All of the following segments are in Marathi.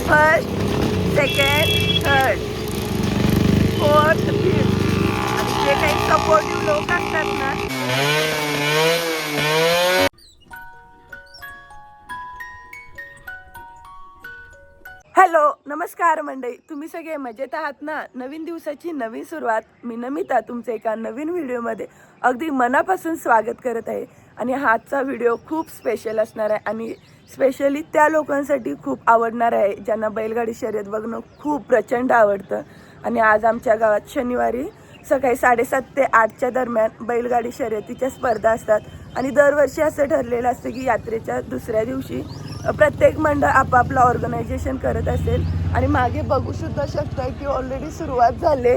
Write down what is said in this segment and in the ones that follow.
First, second, third, fourth, fifth आणि जे काही सपोर्टिव्ह लोक असतात ना हॅलो नमस्कार मंडळी, तुम्ही सगळे मजेत आहात ना? नवीन दिवसाची नवीन सुरुवात. मी नमिता तुमच्या एका नवीन व्हिडिओमध्ये अगदी मनापासून स्वागत करत आहे. आणि आजचा व्हिडिओ खूप स्पेशल असणार आहे आणि स्पेशली त्या लोकांसाठी खूप आवडणार आहे ज्यांना बैलगाडी शर्यत बघणं खूप प्रचंड आवडतं. आणि आज आमच्या गावात शनिवारी सकाळी 7:30 ते 8च्या दरम्यान बैलगाडी शर्यतीच्या स्पर्धा असतात. आणि दरवर्षी असं ठरलेलं असतं की यात्रेच्या दुसऱ्या दिवशी प्रत्येक मंडळ आपापलं ऑर्गनायझेशन करत असेल. आणि मागे बघू सुद्धा शकताय की ऑलरेडी सुरुवात झाली.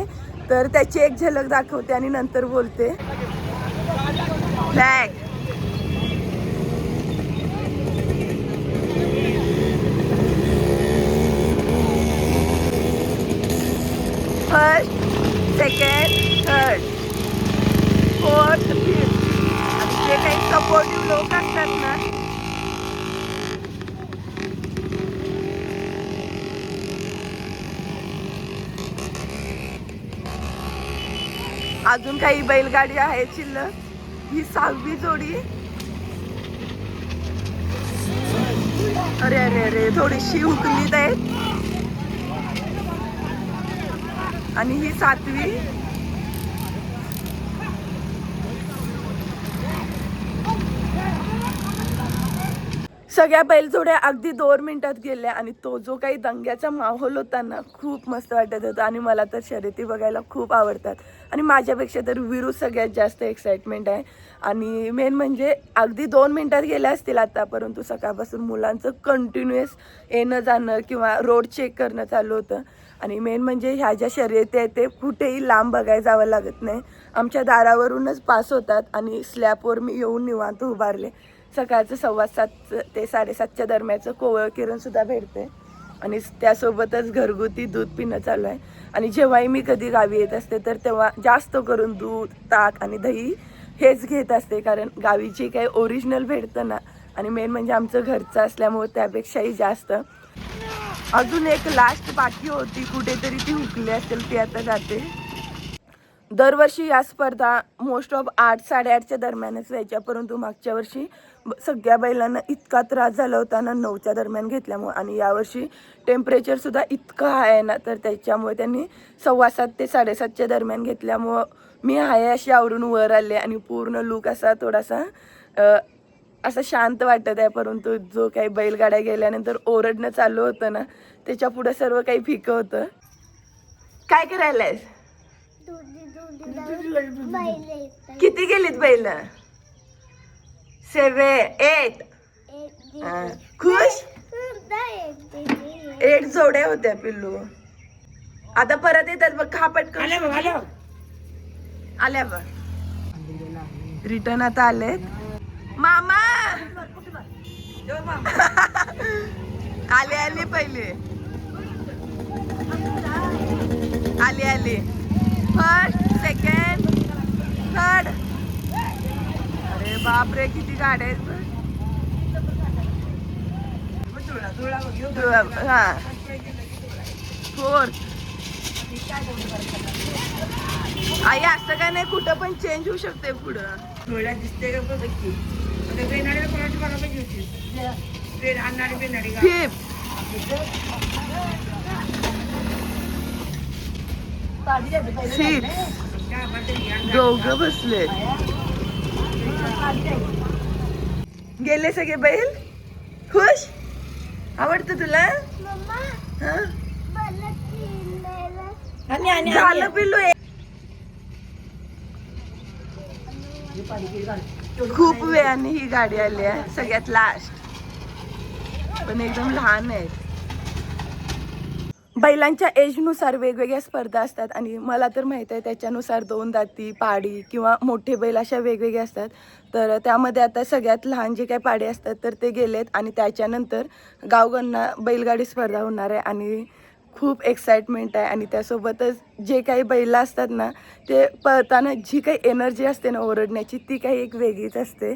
तर त्याची एक झलक दाखवते आणि नंतर बोलते. Flag first, second, third, fourth, fifth आणि जे काही सपोर्टिव्ह लोक असतात ना अजून काही बैलगाडी आहेत शिल्लक. ही 6वी जोडी. अरे अरे अरे थोडीशी हुकलीत आहेत. आणि ही 7वी. सगळ्या बैलजोड्या अगदी 2 मिनिटात गेल्या. आणि तो जो काही दंग्याचा माहोल होता ना खूप मस्त वाटत होता. आणि मला तर शर्यती बघायला खूप आवडतात. आणि माझ्यापेक्षा तर विरू सगळ्यात जास्त एक्साइटमेंट आहे. आणि मेन म्हणजे अगदी 2 मिनिटात गेल्या असतील आता, परंतु सकाळपासून मुलांचं कंटिन्युअस येणं जाणं किंवा रोड चेक करणं चालू होतं. आणि मेन म्हणजे ह्या ज्या शर्यती आहेत ते कुठेही लांब बघायला जावं लागत नाही. आमच्या दारावरूनच पास होतात आणि स्लॅपवर मी येऊन निवांत उभारले. सकाळचं 7:15 ते 7:30च्या दरम्यानचं कोवळ किरण सुद्धा भेटते. आणि त्यासोबतच घरगुती दूध पिणं चालू आहे. आणि जेव्हाही मी कधी गावी येत असते तर तेव्हा जास्त करून दूध, ताक आणि दही हेच घेत असते. कारण गावी जे काही ओरिजिनल भेटतं ना, आणि मेन म्हणजे आमचं घरचं असल्यामुळे त्यापेक्षाही जास्त. अजून एक लास्ट बाकी होती, कुठेतरी ती हुकली असेल, ती आता जाते. दरवर्षी या स्पर्धा मोस्ट ऑफ 8-8:30च्या दरम्यानच व्हायच्या. परंतु मागच्या वर्षी सगळ्या बैलांना इतका त्रास झाला होता ना 9च्या दरम्यान घेतल्यामुळे. आणि यावर्षी टेम्परेचरसुद्धा इतकं हाय आहे ना, तर त्याच्यामुळे त्यांनी 7:15 ते 7:30च्या दरम्यान घेतल्यामुळं मी हाय अशी आवरून वर आले. आणि पूर्ण लूक असा थोडासा असं शांत वाटत आहे. परंतु जो काही बैलगाड्या गेल्यानंतर ओरडणं चालू होतं ना, त्याच्या पुढं सर्व काही फिकं होतं. काय करायलाय? किती गेलीत बैल? 7, 8. खुश? 8 जोड्या होत्या पिल्लू. आता परत येतात बघ. खा पटकन. आल्या बघ. रिटर्न आता आले. मामा आले आले पहिले. आले आले. First, second, third. अरे बापरे किती गाड्या आहेत. हा फोर्थ. आई असं काय नाही, कुठं पण चेंज होऊ शकते पुढं. दिसते का फिफ्थ. दोघं बसले. गेले सगळे बैल. खुश? आवडतं तुला? झालं पिल्लू. खूप वेळाने ही गाडी आली आहे, सगळ्यात लास्ट. पण एकदम लहान आहे. बैलांच्या एजनुसार वेगवेगळ्या स्पर्धा असतात. आणि मला तर माहीत आहे त्याच्यानुसार 2 दाती, पाडी किंवा मोठे बैल अशा वेगवेगळ्या असतात. तर त्यामध्ये आता सगळ्यात लहान जे काही पाडे असतात तर ते गेलेत. आणि त्याच्यानंतर गावगणना बैलगाडी स्पर्धा होणार आहे. आणि खूप एक्साइटमेंट आहे. आणि त्यासोबतच जे काही बैल असतात ना, ते पळताना जी काही एनर्जी असते ना ओरडण्याची, ती काही एक वेगळीच असते.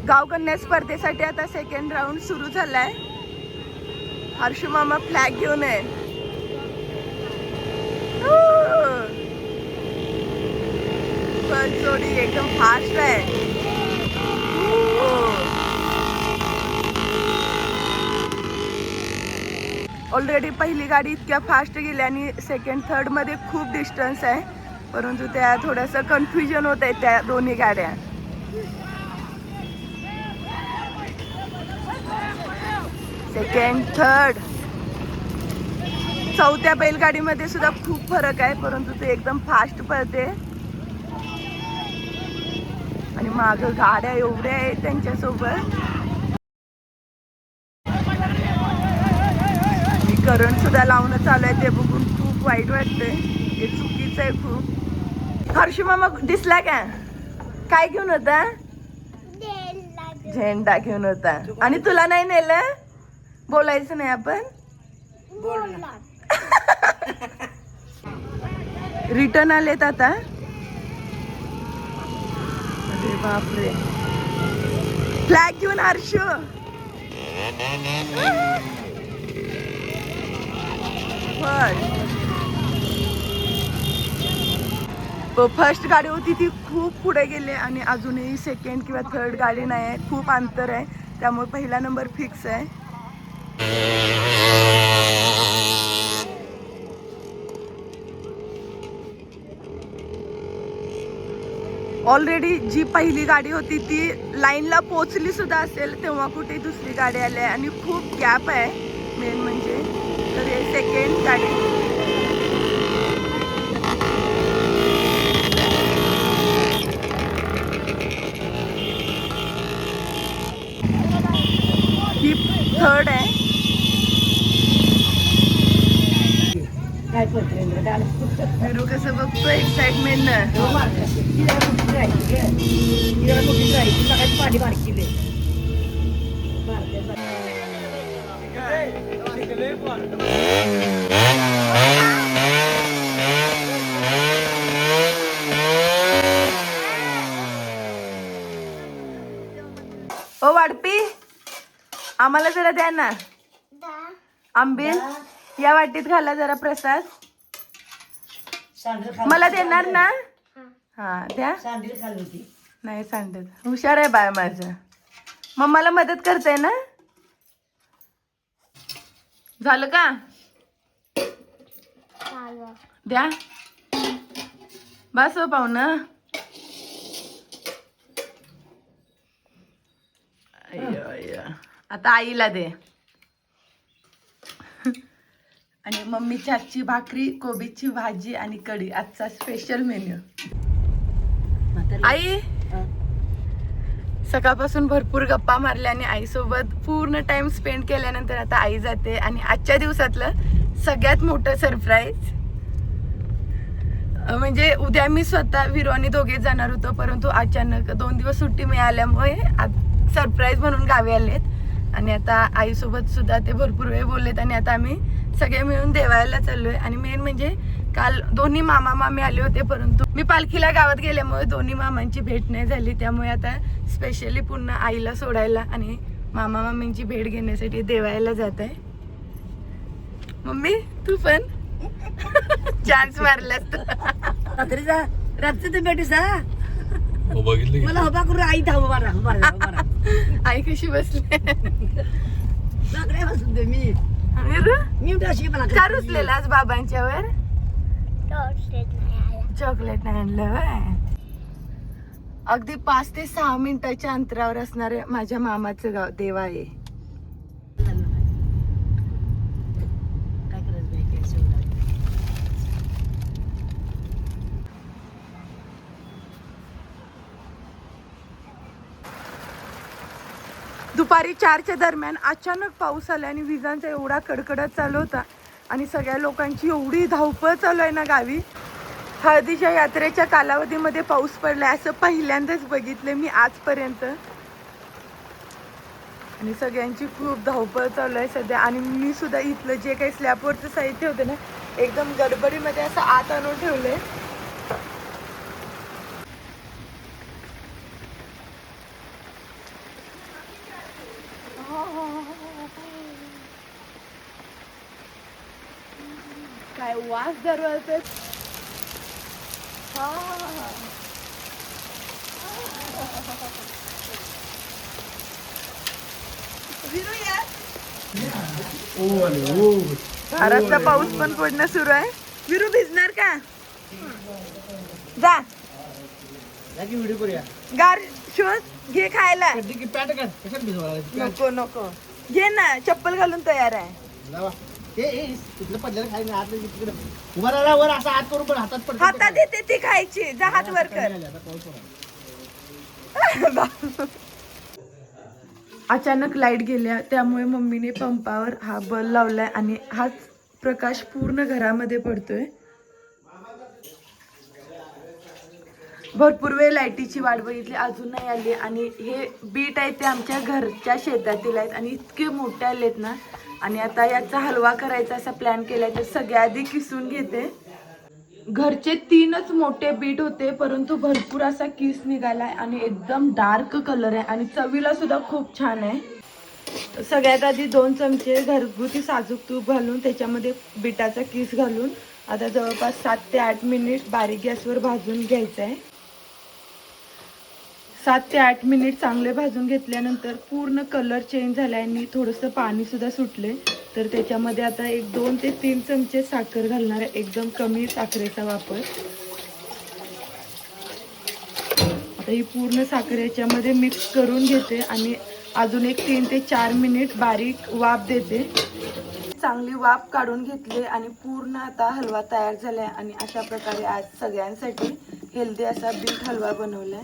गावकन्या स्पर्धेसाठी आता सेकंड राऊंड सुरू झाला आहे. हर्षू मामा फ्लॅग घेऊन आहे. जोडी एकदम फास्ट आहे. ऑलरेडी पहिली गाडी इतक्या फास्ट गेली आणि सेकंड थर्ड मध्ये खूप डिस्टन्स आहे, परंतु त्या थोडंसं कन्फ्युजन होत आहे त्या दोन्ही गाड्या. सेकंड थर्ड चौथ्या बैलगाडीमध्ये सुद्धा खूप फरक आहे, परंतु ते एकदम फास्ट पळते आणि मागं गाड्या एवढ्या आहेत त्यांच्यासोबत. करंट सुद्धा लावणं चालू आहे, ते बघून खूप वाईट वाटतंय. हे चुकीचं आहे खूप. हर्षू मामा दिसला का? काय घेऊन होता? झेंडा घेऊन होता. आणि तुला नाही नेलं? बोलायचं नाही आपण. रिटर्न आलेत आता. अरे बापरे, फ्लॅग घेऊन हर्षू. फर्स्ट गाडी होती ती खूप पुढे गेले आणि अजूनही सेकंड किंवा थर्ड गाडी नाही आहे. खूप अंतर आहे, त्यामुळे पहिला नंबर फिक्स आहे. ऑलरेडी जी पहिली गाडी होती ती लाईनला पोचली सुद्धा असेल तेव्हा कुठे दुसरी गाडी आली आहे आणि खूप गॅप आहे मेन म्हणजे. तर हे सेकंड गाडी. ही थर्ड आहे. विरू कसं बघतो एक्साइटमेंट ना. ओ वाडपी, आम्हाला जरा द्या ना आंबील. या वाटीत घाला जरा प्रसाद. मला देणार ना? हा द्या. नाही सांडत. हुशार आहे बाय माझं. मम्माला मदत करते ना? झालं का? द्या. बस हो पाहुणं. आता आईला दे. आणि मम्मीची आजची भाकरी, कोबीची भाजी आणि कढी आजचा स्पेशल मेन्यू. आई सकाळपासून भरपूर गप्पा मारल्या आणि आईसोबत पूर्ण टाइम स्पेंड केल्यानंतर आता आई जाते. आणि आजच्या दिवसातलं सगळ्यात मोठं सरप्राईज म्हणजे उद्या मी स्वतः विरू आणि दोघे जाणार होतो, परंतु अचानक 2 दिवस सुट्टी मिळाल्यामुळे सरप्राईज म्हणून गावी आलेत. आणि आता आईसोबत सुद्धा ते भरपूर वेळ बोललेत आणि आता आम्ही सगळे मिळून देवायला चाललोय. आणि मेन म्हणजे काल दोन्ही मामा मामी आले होते, परंतु मी पालखीला गावात गेल्यामुळे दोन्ही मामांची भेट नाही झाली. त्यामुळे आता स्पेशली पुन्हा आईला सोडायला आणि मामा मामींची भेट घेण्यासाठी देवायला जात आहे. मम्मी तू पण चान्स मारलास. रात्री तर भेटीस मला हवा करू. आई धाव मारा. आई कशी बसली बसून दे. मी का रुसलेलास बाबांच्यावर? चॉकलेट नाही आणलं. अगदी 5 ते 6 मिनिटाच्या अंतरावर असणारे माझ्या मामाचं गाव देवा आहे. दुपारी 4च्या दरम्यान अचानक पाऊस आला आणि विजांचा एवढा कडकडत चालू होता आणि सगळ्या लोकांची एवढी धावपळ चालू आहे ना गावी. हळदीच्या यात्रेच्या कालावधीमध्ये पाऊस पडला असं पहिल्यांदाच बघितले मी आजपर्यंत. आणि सगळ्यांची खूप धावपळ चालू आहे सध्या. आणि मी सुद्धा इथलं जे काही स्लॅबवरचं साहित्य होतं ना एकदम गडबडीमध्ये असं आत आणून ठेवलंय. काय वास दरवाजे. हा घरातला पाऊस पण पडणं सुरू आहे. विरू भिजणार का? जा व्हिडिओ करूया. गार शूज घे खायला. पॅन्ट काढ, कशात भिजवायला? नको नको घे ना, चप्पल घालून तयार आहे. लावा. तिथलं पडलेलं खाई नाही, हात तिकडे उभा राहिला वर असा हात करून पण हातात पडतो. हातात येते ती खायची. जा हात वर कर. अचानक लाईट गेल्या त्यामुळे मम्मीने पंपावर हा बल्ब लावलाय आणि हाच प्रकाश पूर्ण घरामध्ये पडतोय. भरपूर वेळ लाईटीची वाट बघितली, अजून नाही आली. आणि हे बीट आहे ते आमच्या घरच्या शेतातील आहेत आणि इतके मोठे आलेत ना. आणि आता याचा हलवा करायचा असा प्लॅन केलाय. तर सगळ्या आधी किसून घेते. घरचे 3च मोठे बीट होते, परंतु भरपूर असा किस निघालाय आणि एकदम डार्क कलर आहे आणि चवीला सुद्धा खूप छान आहे. सगळ्यात आधी 2 चमचे घरगुती साजूक तूप घालून त्याच्यामध्ये बीटाचा किस घालून आता जवळपास 7 ते 8 मिनिट बारीक गॅसवर भाजून घ्यायचं आहे. 7 ते 8 मिनिट चांगले भाजून घेतल्यानंतर पूर्ण कलर चेंज झाला आणि थोडंसं पाणी सुद्धा सुटले. तर त्याच्यामध्ये आता 2 ते 3 चमचे साखर घालणार आहे. एकदम कमी साखरेचा वापर. आता ही पूर्ण साखर याच्यामध्ये मिक्स करून घेते आणि अजून 3 ते 4 मिनिट बारीक वाफ देते. चांगली वाफ काढून घेतली आणि पूर्ण आता हलवा तयार झालाय. आणि अशा प्रकारे आज सगळ्यांसाठी हेल्दी असा बीट हलवा बनवलाय.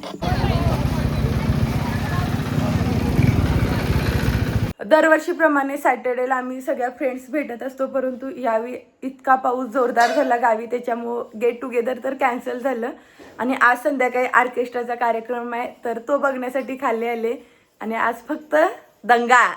दरवर्षीप्रमाणे सॅटर्डेला आम्ही सगळ्या फ्रेंड्स भेटत असतो, परंतु यावेळी इतका पाऊस जोरदार झाला गावी त्याच्यामुळं गेट टुगेदर तर कॅन्सल झालं. आणि आज संध्याकाळी ऑर्केस्ट्राचा कार्यक्रम आहे, तर तो बघण्यासाठी खाली आले. आणि आज फक्त दंगा.